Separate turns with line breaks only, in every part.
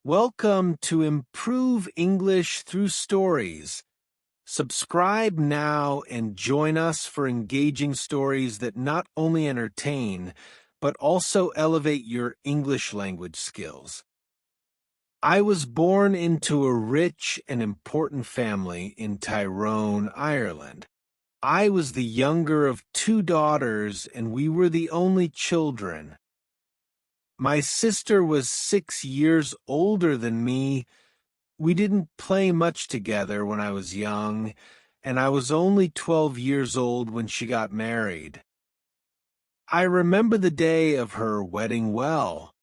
Welcome to Improve English Through Stories. Subscribe now and join us for engaging stories that not only entertain, but also elevate your English language skills. I was born into a rich and important family in Tyrone, Ireland. I was the younger of two daughters, and we were the only children. My sister was 6 years older than me. We didn't play much together when I was young, and I was only 12 years old when she got married. I remember the day of her wedding well.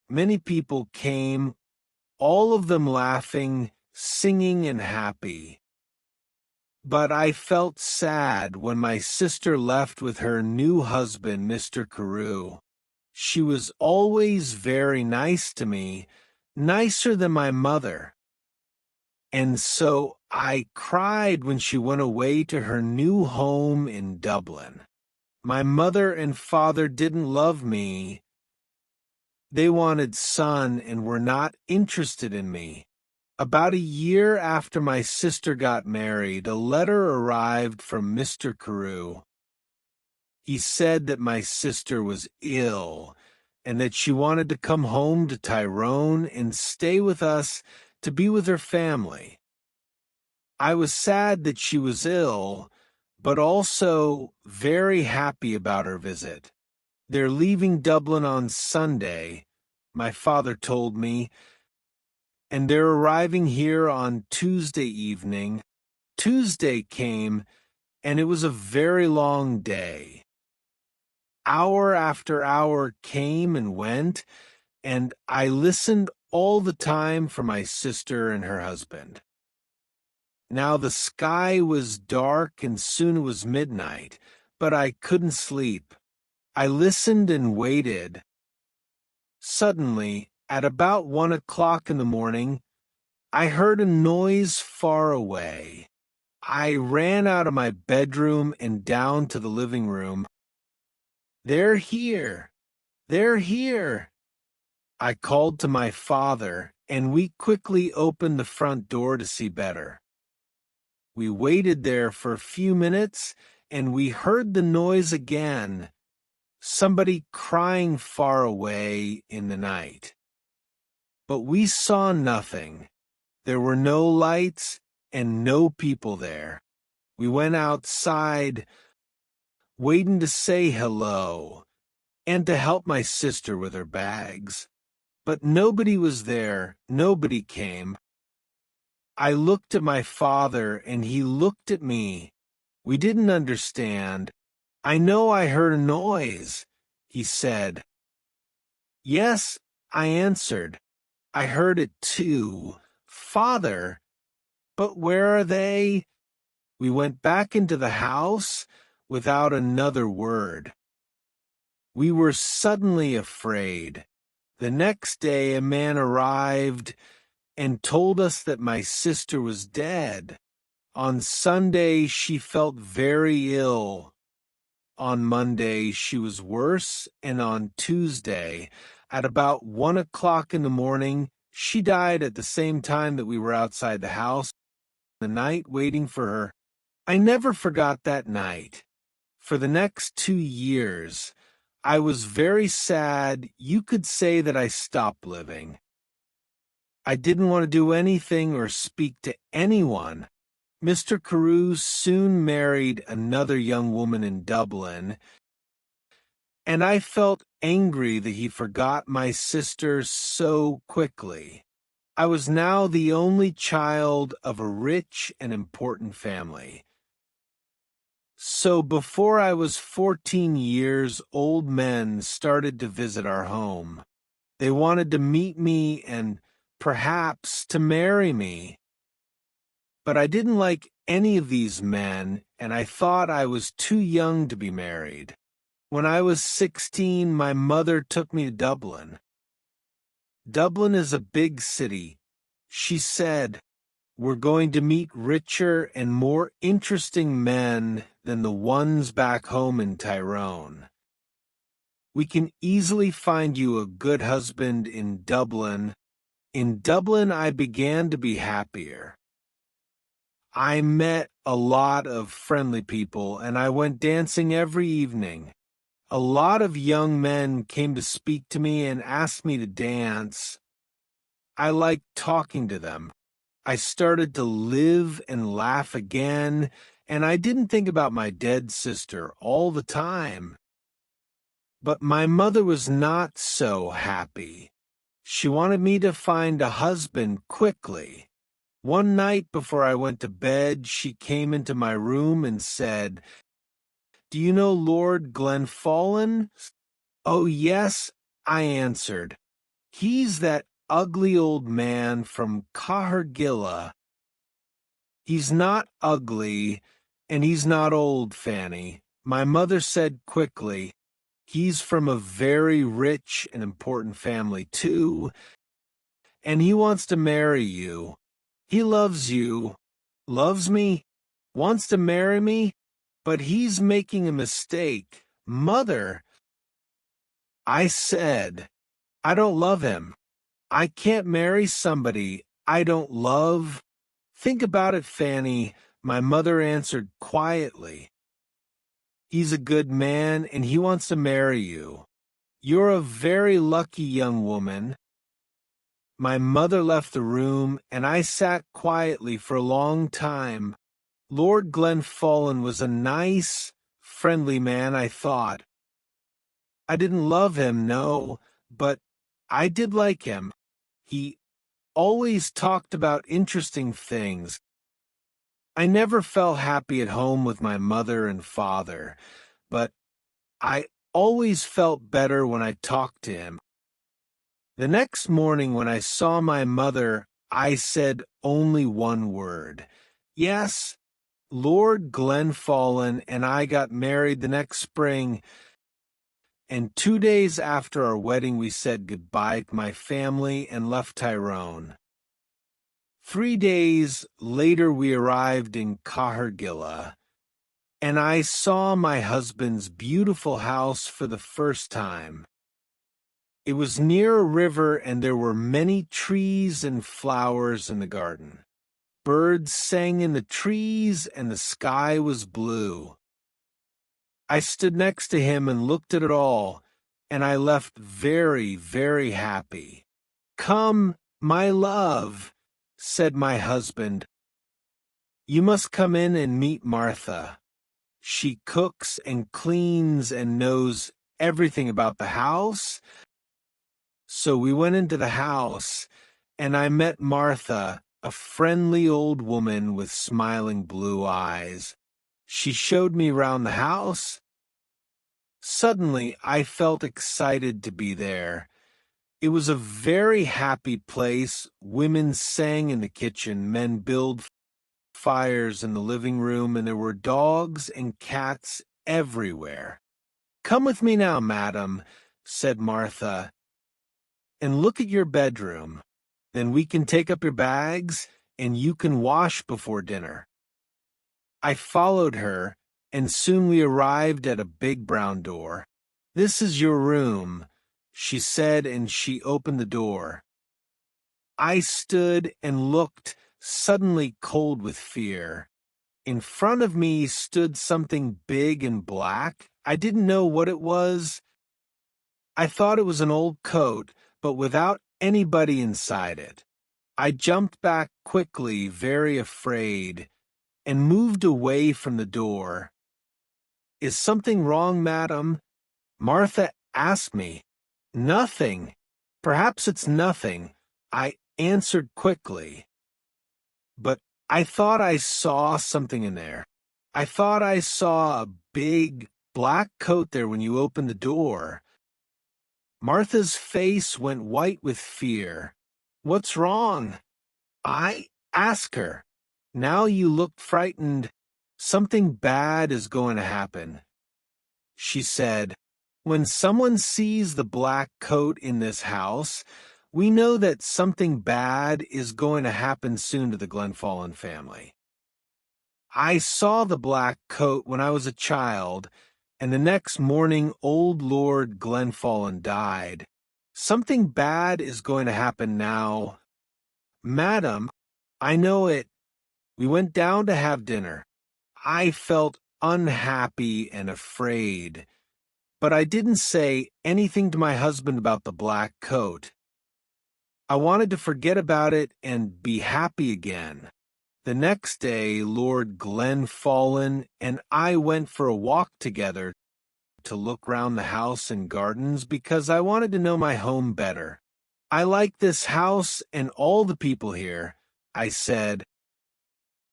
Many people came, all of them laughing, singing, and happy. But I felt sad when my sister left with her new husband, Mr. Carew. She was always very nice to me, nicer than my mother. And so I cried when she went away to her new home in Dublin. My mother and father didn't love me. They wanted son and were not interested in me. About a year after my sister got married, a letter arrived from Mr. Carew. He said that my sister was ill and that she wanted to come home to Tyrone and stay with us to be with her family. I was sad that she was ill, but also very happy about her visit. They're leaving Dublin on Sunday, my father told me, and they're arriving here on Tuesday evening. Tuesday came, and it was a very long day. Hour after hour came and went, and I listened all the time for my sister and her husband. Now the sky was dark and soon it was midnight, but I couldn't sleep. I listened and waited. Suddenly, at about 1 o'clock in the morning, I heard a noise far away. I ran out of my bedroom and down to the living room. "They're here! They're here!" I called to my father, and we quickly opened the front door to see better. We waited there for a few minutes, and we heard the noise again, somebody crying far away in the night. But we saw nothing. There were no lights and no people there. We went outside, waiting to say hello and to help my sister with her bags. But nobody was there, nobody came. I looked at my father, and he looked at me. We didn't understand. "I know I heard a noise," he said. "Yes," I answered. "I heard it too, Father. But where are they?" We went back into the house without another word. We were suddenly afraid. The next day a man arrived and told us that my sister was dead. On Sunday she felt very ill. On Monday she was worse, and on Tuesday, at about 1 o'clock in the morning, she died at the same time that we were outside the house, the night waiting for her. I never forgot that night. For the next 2 years, I was very sad. You could say that I stopped living. I didn't want to do anything or speak to anyone. Mr. Carew soon married another young woman in Dublin, and I felt angry that he forgot my sister so quickly. I was now the only child of a rich and important family. So before I was 14 years, old men started to visit our home. They wanted to meet me and perhaps to marry me. But I didn't like any of these men, and I thought I was too young to be married. When I was 16, my mother took me to Dublin. Dublin is a big city. She said, "We're going to meet richer and more interesting men than the ones back home in Tyrone. We can easily find you a good husband in Dublin, In Dublin, I began to be happier. I met a lot of friendly people, and I went dancing every evening. A lot of young men came to speak to me and asked me to dance. I liked talking to them. I started to live and laugh again, and I didn't think about my dead sister all the time. But my mother was not so happy. She wanted me to find a husband quickly. One night before I went to bed, she came into my room and said, "Do you know Lord Glenfallen?" "Oh, yes," I answered. "He's that ugly old man from Cahergilla." "He's not ugly, and he's not old, Fanny," my mother said quickly. "He's from a very rich and important family, too, and he wants to marry you. He loves you, loves me, wants to marry me, but he's making a mistake. Mother," I said, "I don't love him. I can't marry somebody I don't love." "Think about it, Fanny," my mother answered quietly. "He's a good man and he wants to marry you. You're a very lucky young woman." My mother left the room, and I sat quietly for a long time. Lord Glenfallen was a nice, friendly man, I thought. I didn't love him, no, but I did like him. He always talked about interesting things. I never felt happy at home with my mother and father, but I always felt better when I talked to him. The next morning when I saw my mother, I said only one word. Yes, Lord Glenfallen and I got married the next spring, and 2 days after our wedding we said goodbye to my family and left Tyrone. 3 days later we arrived in Cahergilla, and I saw my husband's beautiful house for the first time. It was near a river, and there were many trees and flowers in the garden. Birds sang in the trees, and the sky was blue. I stood next to him and looked at it all, and I left very, very happy. "Come, my love," said my husband. "You must come in and meet Martha. She cooks and cleans and knows everything about the house." So we went into the house, and I met Martha, a friendly old woman with smiling blue eyes. She showed me round the house. Suddenly, I felt excited to be there. It was a very happy place. Women sang in the kitchen, men built fires in the living room, and there were dogs and cats everywhere. "Come with me now, madam," said Martha, "and look at your bedroom. Then we can take up your bags, and you can wash before dinner." I followed her, and soon we arrived at a big brown door. "This is your room," she said, and she opened the door. I stood and looked, suddenly cold with fear. In front of me stood something big and black. I didn't know what it was. I thought it was an old coat, but without anybody inside it. I jumped back quickly, very afraid, and moved away from the door. "Is something wrong, madam?" Martha asked me. "Nothing. Perhaps it's nothing," I answered quickly. "But I thought I saw something in there. I thought I saw a big black coat there when you opened the door." Martha's face went white with fear. "What's wrong?" I asked her. "Now you look frightened. Something bad is going to happen." She said, "When someone sees the black coat in this house, we know that something bad is going to happen soon to the Glenfallen family. I saw the black coat when I was a child, and the next morning old Lord Glenfallen died. Something bad is going to happen now. Madam, I know it. We went down to have dinner. I felt unhappy and afraid, but I didn't say anything to my husband about the black coat. I wanted to forget about it and be happy again. The next day, Lord Glenfallen and I went for a walk together to look round the house and gardens because I wanted to know my home better. I like this house and all the people here, I said,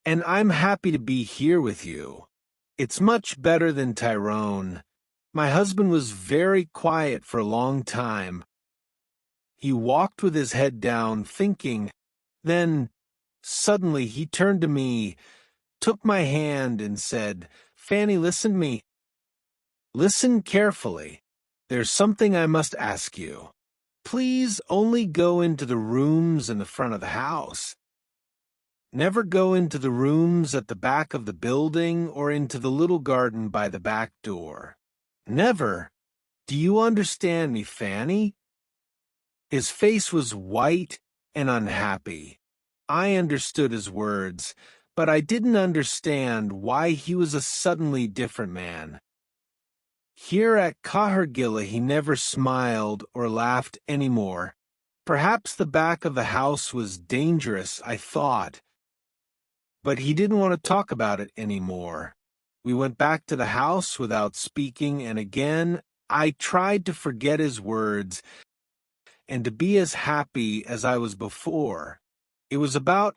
and I'm happy to be here with you. It's much better than Tyrone. My husband was very quiet for a long time. He walked with his head down, thinking. Then, suddenly, he turned to me, took my hand, and said, "Fanny, listen to me. Listen carefully. There's something I must ask you. Please only go into the rooms in the front of the house. Never go into the rooms at the back of the building or into the little garden by the back door. Never. Do you understand me, Fanny?" His face was white and unhappy. I understood his words, but I didn't understand why he was a suddenly different man. Here at Cahergilla he never smiled or laughed any more. Perhaps the back of the house was dangerous, I thought. But he didn't want to talk about it any more. We went back to the house without speaking, and again I tried to forget his words and to be as happy as I was before. It was about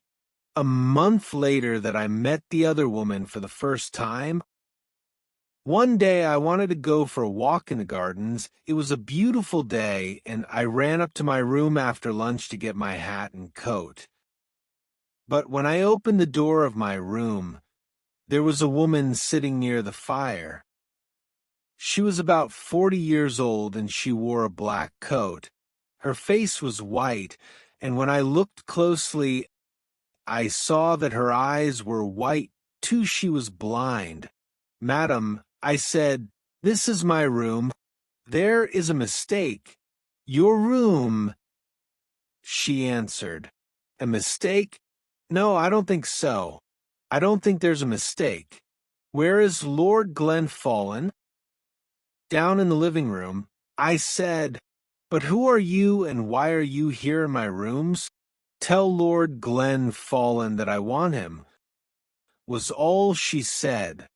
a month later that I met the other woman for the first time. One day I wanted to go for a walk in the gardens. It was a beautiful day, and I ran up to my room after lunch to get my hat and coat. But when I opened the door of my room, there was a woman sitting near the fire. She was about 40 years old, and she wore a black coat. Her face was white, and when I looked closely, I saw that her eyes were white, too. She was blind. "Madam," I said, "this is my room. There is a mistake. Your room." She answered, "A mistake? No, I don't think so. I don't think there's a mistake. Where is Lord Glenfallen?" "Down in the living room." I said, "But who are you and why are you here in my rooms?" "Tell Lord Glenfallen that I want him," was all she said.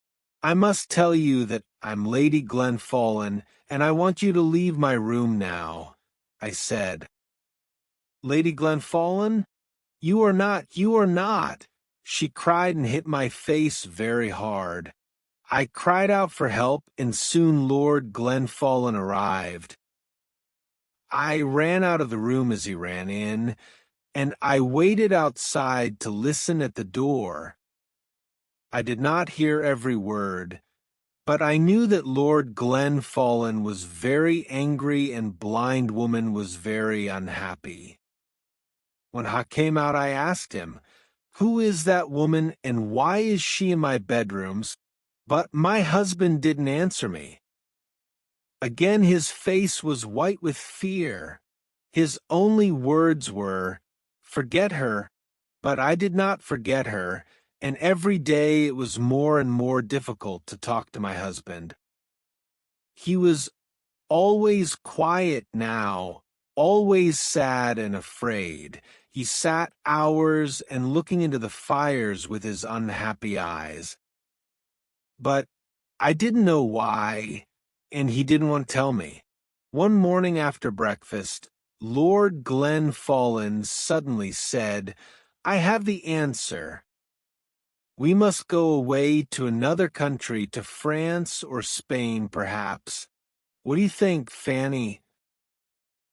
"I must tell you that I'm Lady Glenfallen, and I want you to leave my room now," I said. "Lady Glenfallen? You are not, you are not!" She cried and hit my face very hard. I cried out for help, and soon Lord Glenfallen arrived. I ran out of the room as he ran in, and I waited outside to listen at the door. I did not hear every word, but I knew that Lord Glenfallen was very angry and Blind Woman was very unhappy. When I came out, I asked him, "Who is that woman and why is she in my bedrooms?" But my husband didn't answer me. Again his face was white with fear. His only words were, "Forget her." But I did not forget her, and every day it was more and more difficult to talk to my husband. He was always quiet now, always sad and afraid. He sat hours and looking into the fires with his unhappy eyes. But I didn't know why, and he didn't want to tell me. One morning after breakfast, Lord Glenfallen suddenly said, "I have the answer. We must go away to another country, to France or Spain, perhaps. What do you think, Fanny?"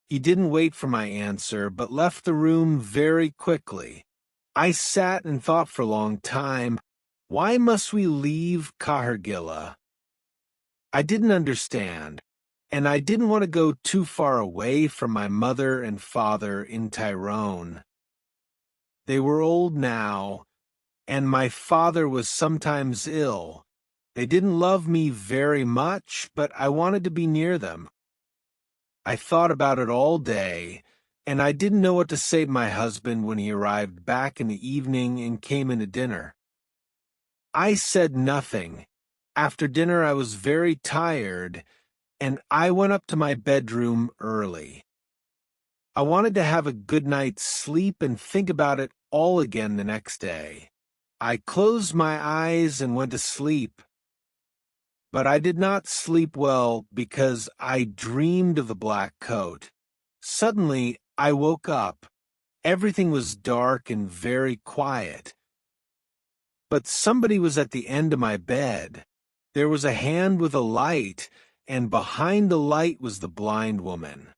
He didn't wait for my answer, but left the room very quickly. I sat and thought for a long time. Why must we leave Cahergilla? I didn't understand, and I didn't want to go too far away from my mother and father in Tyrone. They were old now, and my father was sometimes ill. They didn't love me very much, but I wanted to be near them. I thought about it all day, and I didn't know what to say to my husband when he arrived back in the evening and came in to dinner. I said nothing. After dinner, I was very tired, and I went up to my bedroom early. I wanted to have a good night's sleep and think about it all again the next day. I closed my eyes and went to sleep. But I did not sleep well because I dreamed of the black coat. Suddenly, I woke up. Everything was dark and very quiet. But somebody was at the end of my bed. There was a hand with a light, and behind the light was the blind woman.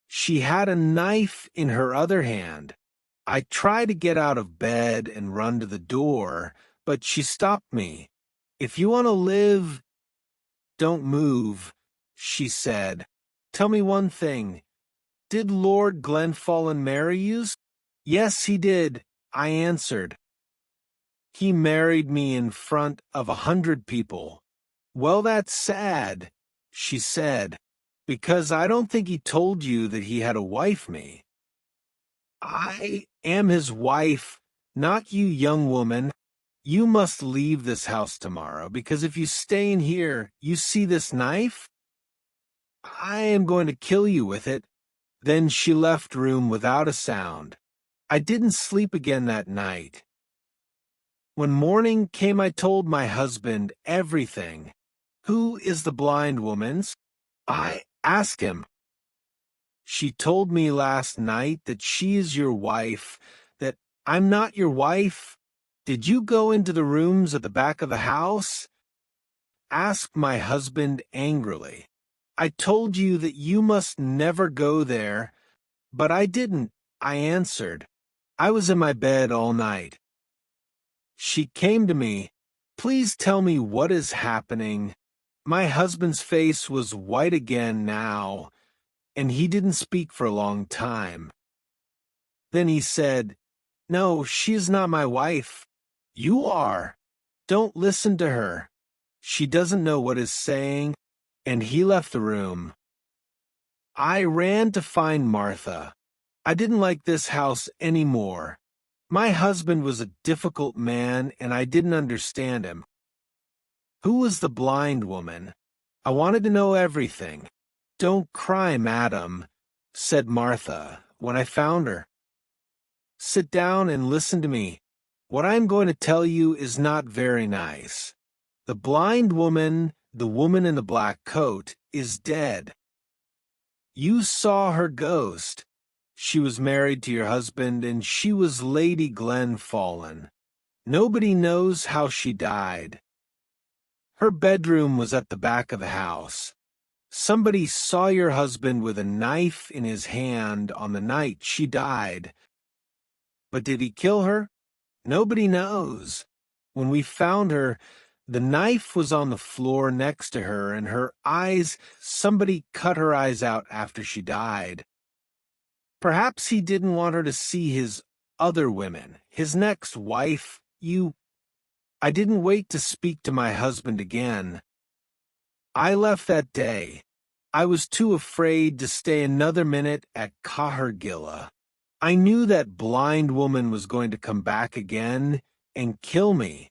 She had a knife in her other hand. I tried to get out of bed and run to the door, but she stopped me. "If you want to live, don't move," she said. "Tell me one thing. Did Lord Glenfallen marry you?" "Yes, he did," I answered. "He married me in front of 100 people." "Well, that's sad," she said, "because I don't think he told you that he had a wife me." "I am his wife, not you, young woman. You must leave this house tomorrow, because if you stay in here, you see this knife? I am going to kill you with it." Then she left room without a sound. I didn't sleep again that night. When morning came, I told my husband everything. "Who is the blind woman's?" I asked him. "She told me last night that she is your wife, that I'm not your wife." "Did you go into the rooms at the back of the house?" asked my husband angrily. "I told you that you must never go there." "But I didn't," I answered. "I was in my bed all night." She came to me. "Please tell me what is happening." My husband's face was white again now, and he didn't speak for a long time. Then he said, "No, she is not my wife. You are. Don't listen to her. She doesn't know what is saying," and he left the room. I ran to find Martha. I didn't like this house any more. My husband was a difficult man, and I didn't understand him. Who was the blind woman? I wanted to know everything. "Don't cry, madam," said Martha when I found her. "Sit down and listen to me. What I am going to tell you is not very nice. The blind woman, the woman in the black coat, is dead. You saw her ghost. She was married to your husband, and she was Lady Glenfallen. Nobody knows how she died. Her bedroom was at the back of the house. Somebody saw your husband with a knife in his hand on the night she died. But did he kill her? Nobody knows. When we found her, the knife was on the floor next to her, and her eyes, somebody cut her eyes out after she died. Perhaps he didn't want her to see his other women, his next wife. I didn't wait to speak to my husband again. I left that day. I was too afraid to stay another minute at Cahergilla. I knew that blind woman was going to come back again and kill me.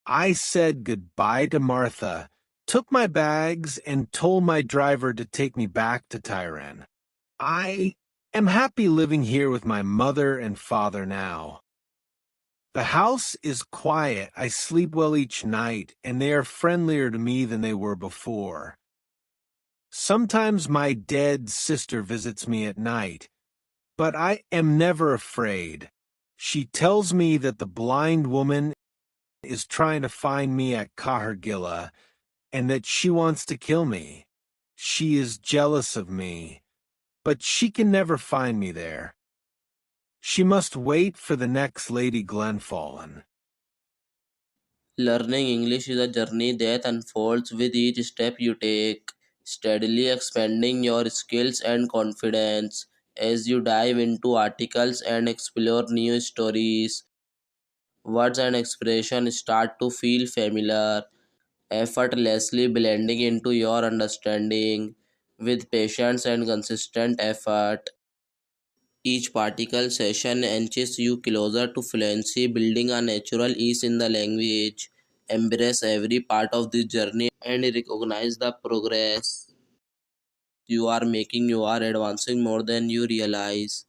I said goodbye to Martha, took my bags, and told my driver to take me back to Tyrone. I am happy living here with my mother and father now. The house is quiet, I sleep well each night, and they are friendlier to me than they were before. Sometimes my dead sister visits me at night, but I am never afraid. She tells me that the blind woman is trying to find me at Cahergilla, and that she wants to kill me. She is jealous of me, but she can never find me there. She must wait for the next Lady Glenfallen.
Learning English is a journey that unfolds with each step you take, steadily expanding your skills and confidence as you dive into articles and explore new stories. Words and expressions start to feel familiar, effortlessly blending into your understanding. with patience and consistent effort. Each particle session inches you closer to fluency, building a natural ease in the language. Embrace every part of this journey and recognize the progress you are making. You are advancing more than you realize.